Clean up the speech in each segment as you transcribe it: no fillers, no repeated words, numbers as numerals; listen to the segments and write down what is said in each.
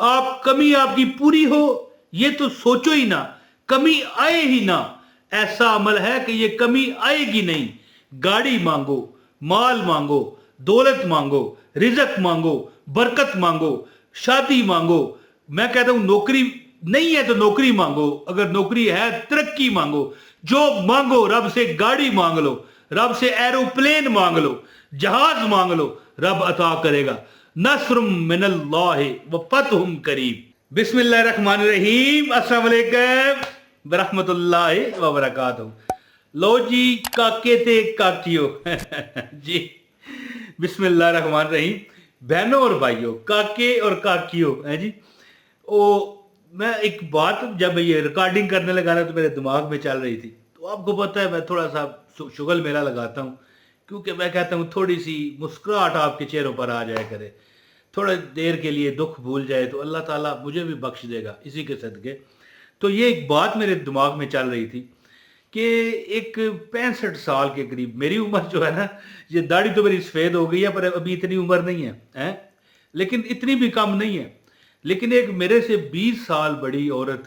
आप कमी आपकी पूरी हो ये तो सोचो ही ना, कमी आए ही ना। ऐसा अमल है कि ये कमी आएगी नहीं। गाड़ी मांगो, माल मांगो, दौलत मांगो, रिजक मांगो, बरकत मांगो, शादी मांगो। मैं कहता हूं नौकरी नहीं है तो नौकरी मांगो, अगर नौकरी है तरक्की मांगो, जो मांगो। रब से गाड़ी मांग लो, रब से एरोप्लेन मांग लो, जहाज मांग लो, रब अता करेगा। नस्रुम मिनल्लाहि व फतहुम करीब। बिस्मिल्लाहिर्रहमानिर्रहीम। अस्सलाम वालेकुम बरहमतुल्लाहि व बरकातहू। लो जी काके ते काकियो जी बिस्मिल्लाहिर्रहमानिर्रहीम। बहनों और भाइयों, काके और काकियों हैं जी। ओ मैं एक बात जब ये रिकॉर्डिंग करने लगा ना तो मेरे दिमाग में चल रही थी। तो आपको पता है मैं थोड़ा सा शुगल मेला लगाता हूँ, क्योंकि मैं कहता हूँ थोड़ी सी मुस्कुराहट आपके चेहरों पर आ जाया करे, थोड़ा देर के लिए दुख भूल जाए तो अल्लाह ताला मुझे भी बख्श देगा इसी के सदके। तो ये एक बात मेरे दिमाग में चल रही थी कि एक 65 साल के करीब मेरी उम्र जो है ना, ये दाढ़ी तो मेरी सफ़ेद हो गई है पर अभी इतनी उम्र नहीं है, हैं? लेकिन इतनी भी कम नहीं है। लेकिन एक मेरे से 20 साल बड़ी औरत,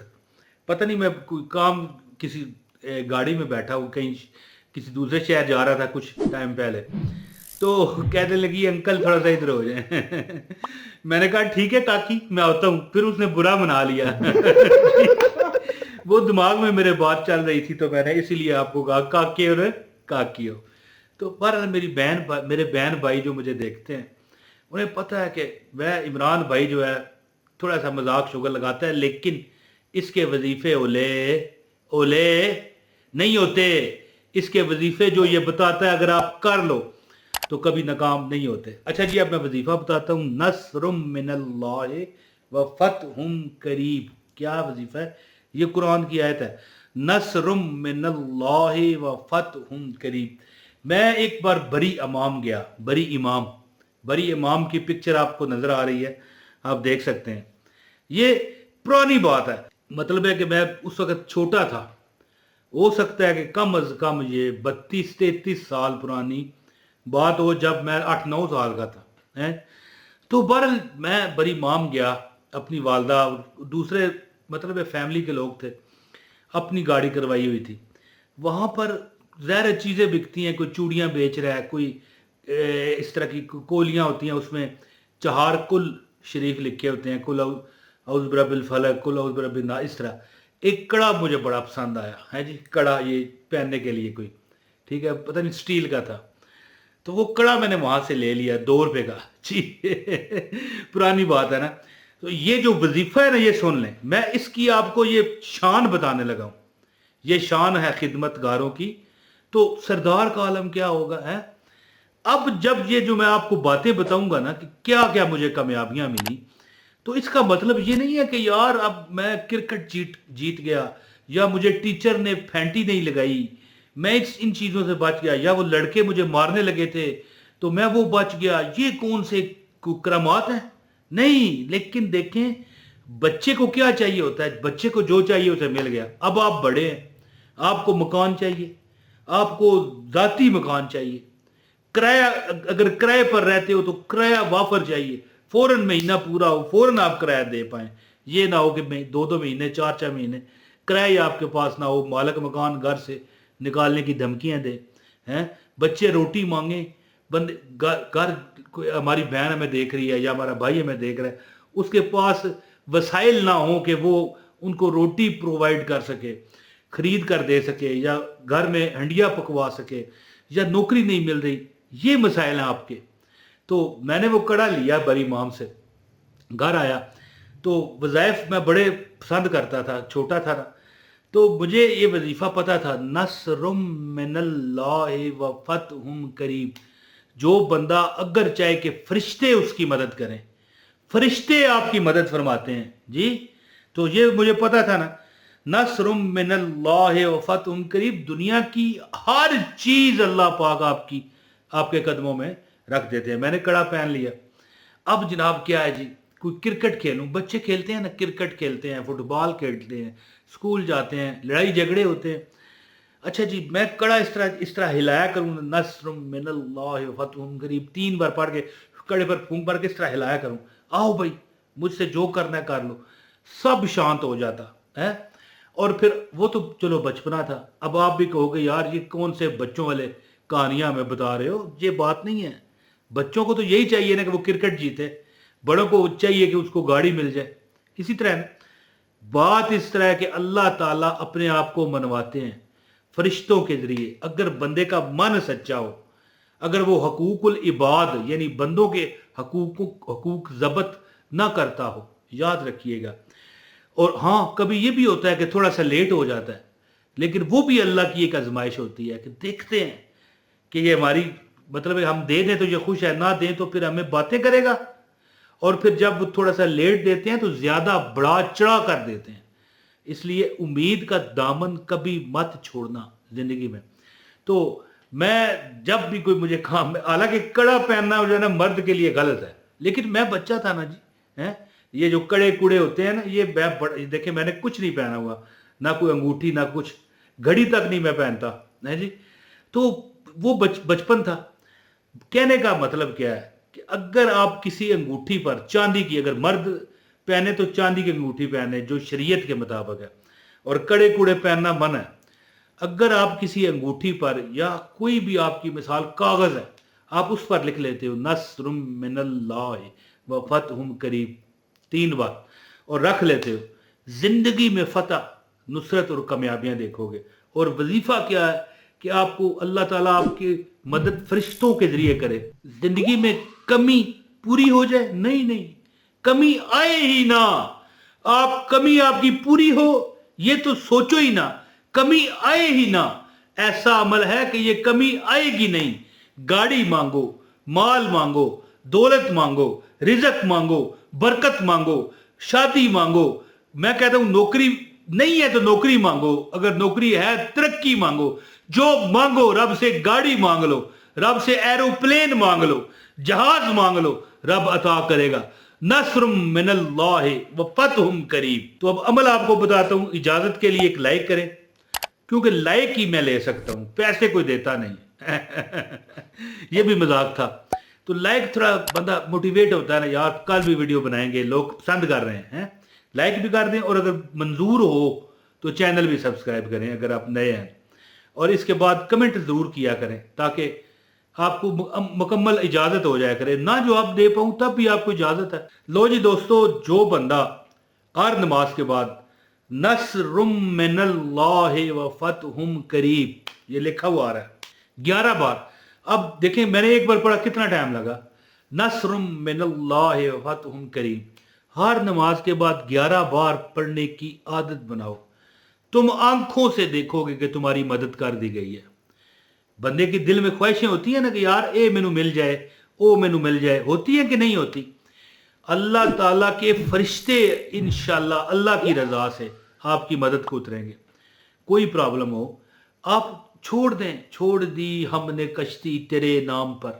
पता नहीं मैं कोई काम किसी गाड़ी में बैठा हूँ, कहीं किसी दूसरे शहर जा रहा था कुछ टाइम पहले, तो कहने लगी अंकल थोड़ा सा इधर हो जाए मैंने कहा ठीक है काकी मैं आता हूँ, फिर उसने बुरा मना लिया वो दिमाग में मेरे बात चल रही थी तो मैंने इसीलिए आपको कहा काके और काकी हो। तो बहरहाल मेरे बहन भाई जो मुझे देखते हैं उन्हें पता है कि वह इमरान भाई जो है थोड़ा सा मजाक शुगर लगाता है, लेकिन इसके वजीफे ओले ओले नहीं होते। इसके वजीफे जो ये बताता है अगर आप कर लो तो कभी नाकाम नहीं होते। अच्छा जी, अब मैं वजीफा बताता हूँ। नस्रुम मिनल्लाहि व फतहुम करीब। क्या वजीफा है? ये कुरान की आयत है। नस्रुम मिनल्लाहि व फतहुम करीब। मैं एक बार बरी इमाम गया। बरी इमाम की पिक्चर आपको नजर आ रही है, आप देख सकते हैं। ये पुरानी बात है, मतलब है कि मैं उस वक्त छोटा था। हो सकता है कि कम अज कम ये 32-33 साल पुरानी बात हो, जब मैं 8-9 साल का था, हैं? तो बहरहाल मैं बड़ी माम गया, अपनी वालदा दूसरे मतलब फैमिली के लोग थे, अपनी गाड़ी करवाई हुई थी। वहाँ पर ज़ाहिर चीज़ें बिकती हैं, कोई चूड़ियाँ बेच रहा है, कोई इस तरह की कोलियाँ होती हैं, उसमें चहार कुल शरीफ लिखे होते हैं, कुल औज़ बिरब्बिल फलक, कुल औज़ बिरब्बिन नास, इस तरह। एक कड़ा मुझे बड़ा पसंद आया है जी, कड़ा ये पहनने के लिए कोई, ठीक है, पता नहीं स्टील का था। तो वो कड़ा मैंने वहाँ से ले लिया 2 रुपए का जी पुरानी बात है ना। तो ये जो वजीफा है ना, ये सुन लें, मैं इसकी आपको ये शान बताने लगा हूँ। ये शान है खिदमतगारों की। तो सरदार का आलम क्या होगा है। अब जब ये जो मैं आपको बातें बताऊंगा ना कि क्या क्या मुझे कामयाबियां मिली, तो इसका मतलब ये नहीं है कि यार अब मैं क्रिकेट जीत गया, या मुझे टीचर ने फैंटी नहीं लगाई, मैं इन चीज़ों से बच गया, या वो लड़के मुझे मारने लगे थे तो मैं वो बच गया। ये कौन से करामात हैं? नहीं। लेकिन देखें बच्चे को क्या चाहिए होता है, बच्चे को जो चाहिए उसे मिल गया। अब आप बड़े हैं, आपको मकान चाहिए, आपको जाती मकान चाहिए, किराया अगर किराए पर रहते हो तो किराया वाफर चाहिए, फौरन महीना पूरा हो, फौरन आप किराया दे पाए। ये ना हो कि 2-2 महीने 4-4 महीने किराया आपके पास ना हो, मालिक मकान घर से निकालने की धमकियां दे, हैं? बच्चे रोटी मांगे, बंदे घर हमारी बहन हमें देख रही है या हमारा भाई हमें देख रहा है, उसके पास वसाइल ना हो कि वो उनको रोटी प्रोवाइड कर सके, खरीद कर दे सके, या घर में हंडिया पकवा सके, या नौकरी नहीं मिल रही, ये मसाइल हैं आपके। तो मैंने वो कड़ा लिया बड़ी माम से, घर आया तो वज़ाइफ मैं बड़े पसंद करता था, छोटा था ना, तो मुझे ये वजीफ़ा पता था, नस्रुम मिनल्लाहि व फतहुम करीब। जो बंदा अगर चाहे कि फरिश्ते उसकी मदद करें, फरिश्ते आपकी मदद फरमाते हैं जी। तो ये मुझे पता था ना, नस्रुम मिनल्लाहि व फतहुम करीब। दुनिया की हर चीज अल्लाह पाक आपके कदमों में रख देते हैं। मैंने कड़ा पहन लिया। अब जनाब क्या है जी, कोई क्रिकेट खेलूं, बच्चे खेलते हैं ना, क्रिकेट खेलते हैं, फुटबॉल खेलते हैं, स्कूल जाते हैं, लड़ाई झगड़े होते हैं। अच्छा जी, मैं कड़ा इस तरह हिलाया करूँ, नस्रुम मिनल्लाहि व फतहुम करीब 3 बार पढ़ के कड़े पर फूंक भर के इस तरह हिलाया करूँ, आओ भाई مجھ سے جو کرنا ہے کر لو، سب شانت ہو جاتا ہے۔ اور پھر وہ تو چلو بچپنا تھا، اب آپ بھی کہو گے یار یہ کون سے بچوں والے کہانیاں ہمیں بتا رہے ہو، یہ بات نہیں ہے۔ بچوں کو تو یہی چاہیے نا کہ وہ کرکٹ جیتے، بڑوں کو چاہیے کہ اس کو گاڑی مل جائے۔ اسی طرح نا بات اس طرح ہے کہ اللہ تعالیٰ اپنے آپ کو منواتے ہیں فرشتوں کے ذریعے، اگر بندے کا من سچا ہو، اگر وہ حقوق العباد یعنی بندوں کے حقوق ضبط نہ کرتا ہو، یاد رکھیے گا۔ اور ہاں کبھی یہ بھی ہوتا ہے کہ تھوڑا سا لیٹ ہو جاتا ہے، لیکن وہ بھی اللہ کی ایک آزمائش ہوتی ہے کہ دیکھتے ہیں کہ یہ ہماری مطلب ہے ہم دے دیں تو یہ خوش ہے، نہ دیں تو پھر ہمیں باتیں کرے گا۔ اور پھر جب وہ تھوڑا سا لیٹ دیتے ہیں تو زیادہ بڑا چڑھا کر دیتے ہیں۔ اس لیے امید کا دامن کبھی مت چھوڑنا زندگی میں۔ تو میں جب بھی کوئی مجھے کام میں، حالانکہ کڑا پہننا جو ہے نا مرد کے لیے غلط ہے، لیکن میں بچہ تھا نا جی، یہ جو کڑے کوڑے ہوتے ہیں نا، یہ دیکھیں میں نے کچھ نہیں پہنا ہوا، نہ کوئی انگوٹھی نہ کچھ، گھڑی تک نہیں میں پہنتا ہے جی۔ تو وہ بچپن تھا۔ کہنے کا مطلب کیا ہے کہ اگر آپ کسی انگوٹھی پر چاندی کی، اگر مرد پہنے تو چاندی کی انگوٹھی پہنے جو شریعت کے مطابق ہے، اور کڑے کوڑے پہننا منع ہے۔ اگر آپ کسی انگوٹھی پر یا کوئی بھی آپ کی مثال کاغذ ہے، آپ اس پر لکھ لیتے ہو نصر من اللہ و فتح قریب 3 بار اور رکھ لیتے ہو، زندگی میں فتح، نصرت اور کامیابیاں دیکھو گے۔ اور وظیفہ کیا ہے کہ آپ کو اللہ تعالیٰ آپ کی مدد فرشتوں کے ذریعے کرے۔ زندگی میں کمی پوری ہو جائے، نہیں، کمی آئے ہی نہ۔ کمی آپ کی پوری ہو یہ تو سوچو ہی نہ، کمی آئے ہی نہ۔ ایسا عمل ہے کہ یہ کمی آئے گی نہیں۔ گاڑی مانگو، مال مانگو، دولت مانگو، رزق مانگو، برکت مانگو، شادی مانگو۔ میں کہتا ہوں نوکری نہیں ہے تو نوکری مانگو، اگر نوکری ہے ترقی مانگو، جو مانگو، رب سے گاڑی مانگ لو، رب سے ایروپلین مانگ لو، جہاز مانگ لو، رب عطا کرے گا۔ نصر من اللہ و فتح قریب۔ تو اب عمل آپ کو بتاتا ہوں، اجازت کے لیے ایک لائک کریں، کیونکہ لائک ہی میں لے سکتا ہوں، پیسے کوئی دیتا نہیں۔ یہ بھی مذاق تھا۔ تو لائک تھوڑا بندہ موٹیویٹ ہوتا ہے نا، یار کل بھی ویڈیو بنائیں گے، لوگ پسند کر رہے ہیں، لائک بھی کر دیں، اور اگر منظور ہو تو چینل بھی سبسکرائب کریں اگر آپ نئے ہیں، اور اس کے بعد کمنٹ ضرور کیا کریں تاکہ آپ کو مکمل اجازت ہو جائے کرے، نہ جو آپ دے پاؤں تب بھی آپ کو اجازت ہے۔ لو جی دوستو، جو بندہ ہر نماز کے بعد نصر من اللہ و فتح قریب یہ لکھا ہوا آ رہا ہے 11 بار۔ اب دیکھیں میں نے ایک بار پڑھا کتنا ٹائم لگا، نصر من اللہ و فتح قریب۔ ہر نماز کے بعد 11 بار پڑھنے کی عادت بناؤ، تم آنکھوں سے دیکھو گے کہ تمہاری مدد کر دی گئی ہے۔ بندے کے دل میں خواہشیں ہوتی ہیں نا کہ یار اے مینو مل جائے، او مینو مل جائے، ہوتی ہیں کہ نہیں ہوتی؟ اللہ تعالیٰ کے فرشتے انشاءاللہ اللہ کی رضا سے آپ کی مدد کو اتریں گے۔ کوئی پرابلم ہو آپ چھوڑ دیں، چھوڑ دی ہم نے کشتی تیرے نام پر،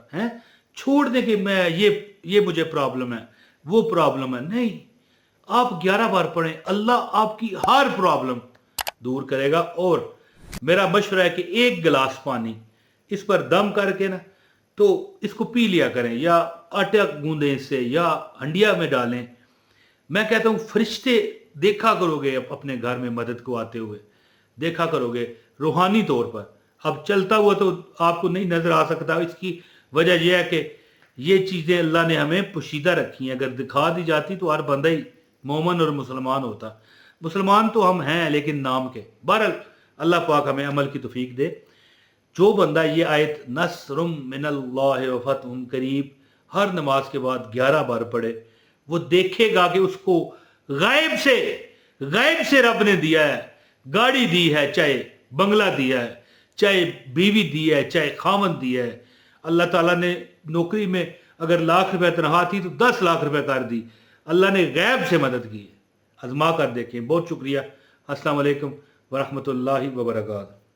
چھوڑ دیں کہ میں یہ مجھے پرابلم ہے، وہ پرابلم ہے، نہیں۔ آپ 11 بار پڑھیں، اللہ آپ کی ہر پرابلم دور کرے گا۔ اور میرا مشورہ ہے کہ 1 گلاس پانی اس پر دم کر کے نا تو اس کو پی لیا کریں، یا آٹا گوندیں اس سے، یا ہنڈیا میں ڈالیں۔ میں کہتا ہوں فرشتے دیکھا کرو گے اپنے گھر میں مدد کو آتے ہوئے، دیکھا کرو گے روحانی طور پر۔ اب چلتا ہوا تو آپ کو نہیں نظر آ سکتا، اس کی وجہ یہ ہے کہ یہ چیزیں اللہ نے ہمیں پوشیدہ رکھی ہیں، اگر دکھا دی جاتی تو ہر بندہ ہی مومن اور مسلمان ہوتا۔ مسلمان تو ہم ہیں لیکن نام کے۔ بہرحال اللہ پاک ہمیں عمل کی توفیق دے۔ جو بندہ یہ آیت نصر من اللہ و فتح قریب ہر نماز کے بعد 11 بار پڑھے، وہ دیکھے گا کہ اس کو غیب سے رب نے دیا ہے، گاڑی دی ہے، چاہے بنگلہ دیا ہے، چاہے بیوی دی ہے، چاہے خامن دیا ہے۔ اللہ تعالیٰ نے نوکری میں اگر ₹1,00,000 تنخواہ تھی تو ₹10,00,000 کر دی۔ اللہ نے غیب سے مدد کی ہے، آزما کر دیکھیں۔ بہت شکریہ۔ السلام علیکم ورحمۃ اللہ وبرکاتہ۔